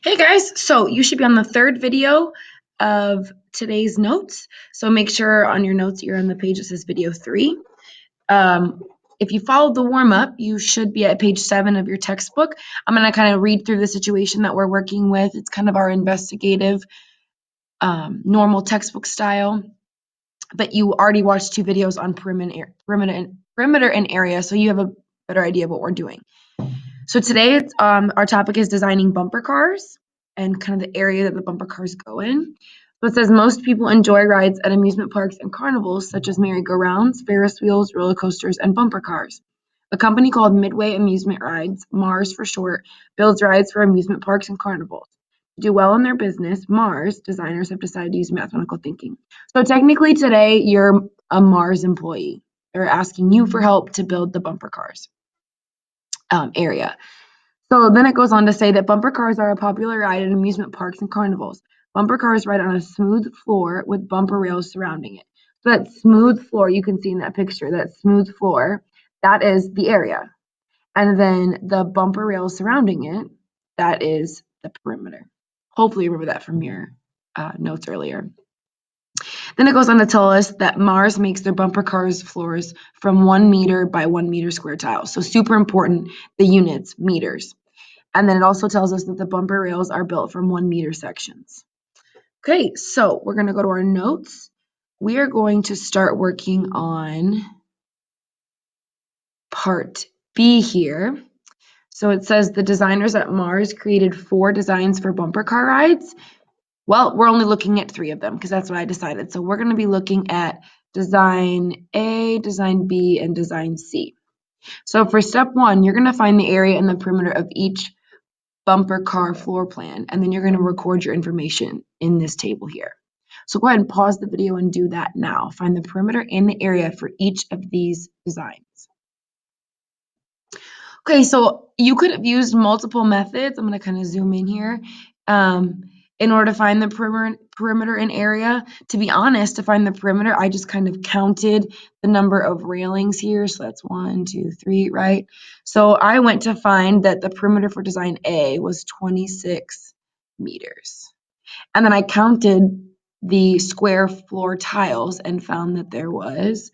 Hey guys, so you should be on the third video of today's notes. So make sure on your notes you're on the page that says video 3. Um, if you followed the warm-up, you should be at page 7 of your textbook. I'm going to kind of read through the situation that we're working with. It's kind of our investigative, normal textbook style. But you already watched 2 videos on perimeter and area, so you have a better idea of what we're doing. So today, our topic is designing bumper cars and kind of the area that the bumper cars go in. So it says most people enjoy rides at amusement parks and carnivals such as merry-go-rounds, Ferris wheels, roller coasters, and bumper cars. A company called Midway Amusement Rides, MARS for short, builds rides for amusement parks and carnivals. To do well in their business, MARS designers have decided to use mathematical thinking. So technically today, you're a MARS employee. They're asking you for help to build the bumper cars area. So then it goes on to say that bumper cars are a popular ride in amusement parks and carnivals. Bumper cars ride on a smooth floor with bumper rails surrounding it. So that smooth floor, you can see in that picture, that smooth floor, that is the area. And then the bumper rails surrounding it, that is the perimeter. Hopefully you remember that from your notes earlier. Then it goes on to tell us that Mars makes their bumper cars floors from 1 meter by 1 meter square tiles. So super important, the units, meters. And then it also tells us that the bumper rails are built from 1 meter sections. Okay, so we're going to go to our notes. We are going to start working on part B here. So it says the designers at Mars created 4 designs for bumper car rides. Well, we're only looking at 3 of them because that's what I decided. So we're going to be looking at design A, design B, and design C. So for step 1, you're going to find the area and the perimeter of each bumper car floor plan, and then you're going to record your information in this table here. So go ahead and pause the video and do that now. Find the perimeter and the area for each of these designs. Okay, so you could have used multiple methods. I'm going to kind of zoom in here. In order to find the perimeter and area. To be honest, to find the perimeter, I just kind of counted the number of railings here. So that's 1, 2, 3, right? So I went to find that the perimeter for design A was 26 meters. And then I counted the square floor tiles and found that there was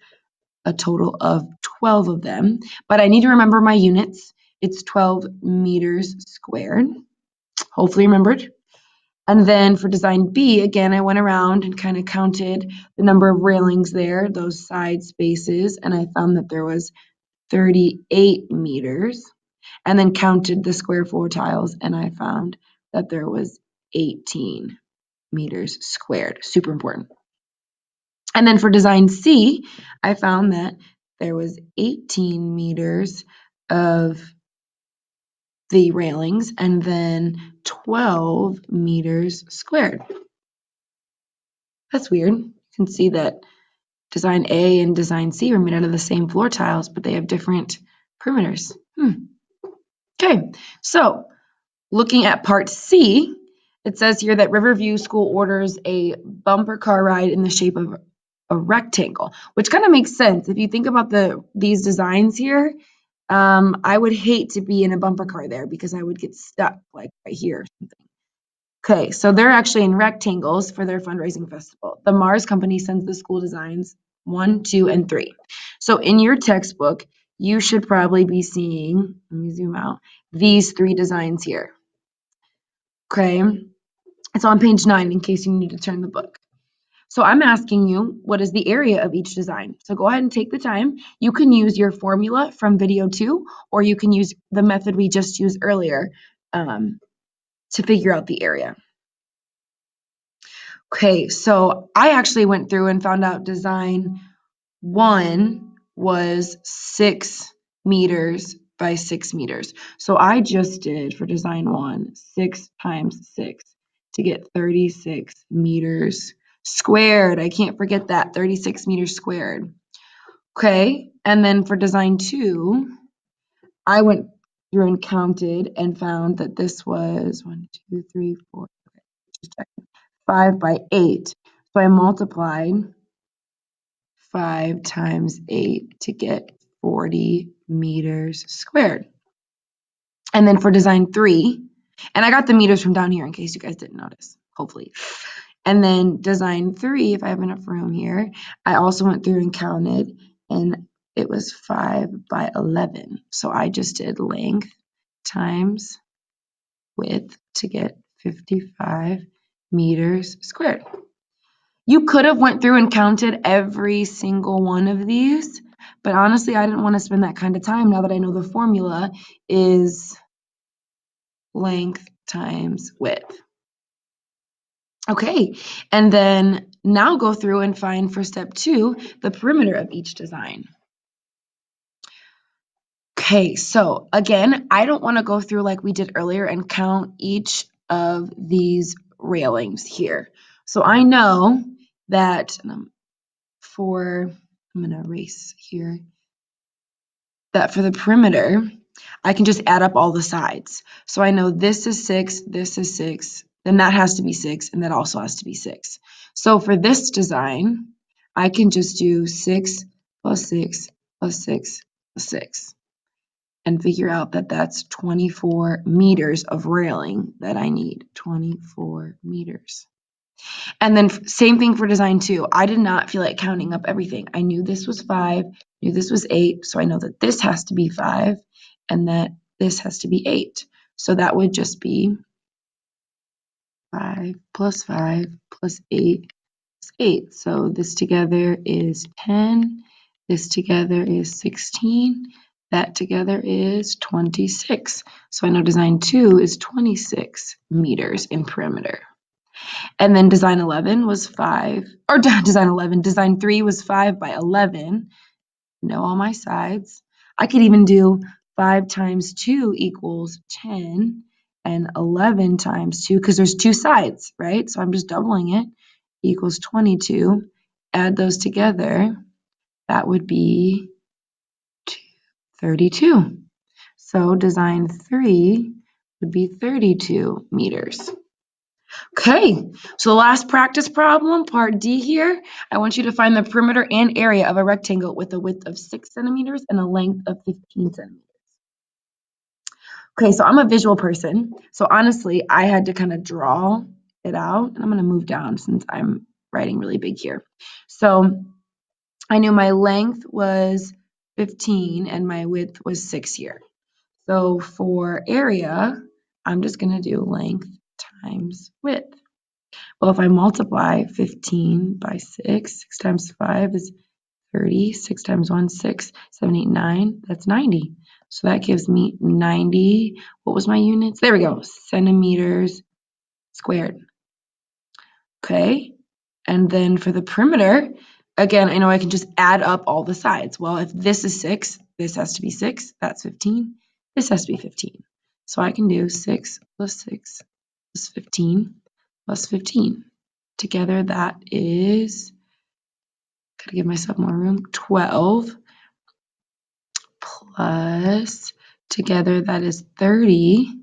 a total of 12 of them. But I need to remember my units. It's 12 meters squared. Hopefully remembered. And then for design B, again, I went around and kind of counted the number of railings there, those side spaces, and I found that there was 38 meters. And then counted the square floor tiles, and I found that there was 18 meters squared. Super important. And then for design C, I found that there was 18 meters of the railings and then 12 meters squared. That's weird. You can see that design A and design C are made out of the same floor tiles, but they have different perimeters. Okay, so looking at part C, it says here that Riverview School orders a bumper car ride in the shape of a rectangle, which kind of makes sense. If you think about these designs here, I would hate to be in a bumper car there because I would get stuck like right here or something. Okay, so they're actually in rectangles for their fundraising festival. The Mars company sends the school designs 1, 2, and 3. So in your textbook, you should probably be seeing, let me zoom out, these 3 designs here. Okay, it's on page 9 in case you need to turn the book. So I'm asking you, what is the area of each design? So go ahead and take the time. You can use your formula from video 2, or you can use the method we just used earlier to figure out the area. Okay, so I actually went through and found out design 1 was 6 meters by 6 meters. So I just did for design 1, 6 times 6 to get 36 meters squared. I can't forget that, 36 meters squared. Okay, and then for design 2, I went through and counted and found that this was 1, 2, 3, 4, okay, just check. 5 by 8. So I multiplied 5 times 8 to get 40 meters squared. And then for design 3, And I got the meters from down here in case you guys didn't notice, hopefully. And then design 3, if I have enough room here, I also went through and counted, and it was 5 by 11. So I just did length times width to get 55 meters squared. You could have went through and counted every single one of these, but honestly, I didn't want to spend that kind of time now that I know the formula is length times width. Okay, and then now go through and find for step 2 the perimeter of each design. Okay, so again, I don't want to go through like we did earlier and count each of these railings here. So I know that I'm going to erase here, that for the perimeter, I can just add up all the sides. So I know this is 6, this is 6, then that has to be 6, and that also has to be 6. So for this design, I can just do 6 plus 6 plus 6 plus 6 and figure out that that's 24 meters of railing that I need. 24 meters. And then same thing for design 2. I did not feel like counting up everything. I knew this was 5, knew this was 8, so I know that this has to be 5 and that this has to be 8. So that would just be 5 plus 5 plus 8 plus 8. So this together is 10, this together is 16, that together is 26. So I know design 2 is 26 meters in perimeter. And then design 11 was 5, or design 3 was 5 by 11. Know all my sides. I could even do 5 times 2 equals 10, and 11 times 2, because there's 2 sides, right? So I'm just doubling it, equals 22. Add those together, that would be 32. So design 3 would be 32 meters. Okay, so the last practice problem, part D here, I want you to find the perimeter and area of a rectangle with a width of 6 centimeters and a length of 15 centimeters. Okay, so I'm a visual person, so honestly, I had to kind of draw it out, and I'm going to move down since I'm writing really big here. So I knew my length was 15 and my width was 6 here. So for area, I'm just going to do length times width. Well, if I multiply 15 by 6, 6 times 5 is 30, 6 times 1, 6, 7, 8, 9, that's 90. So that gives me 90, what was my units? There we go, centimeters squared. Okay, and then for the perimeter, again, I know I can just add up all the sides. Well, if this is 6, this has to be 6, that's 15, this has to be 15. So I can do 6 plus 6 plus 15 plus 15. Together that is, gotta give myself more room, 12 plus, together that is 30,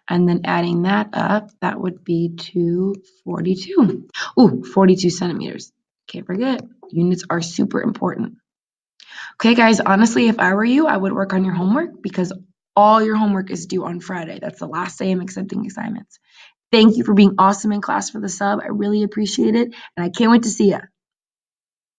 and then adding that up, that would be 242. Ooh, 42 centimeters. Can't forget, units are super important. Okay, guys, honestly, if I were you, I would work on your homework because all your homework is due on Friday. That's the last day I'm accepting assignments. Thank you for being awesome in class for the sub. I really appreciate it, and I can't wait to see ya.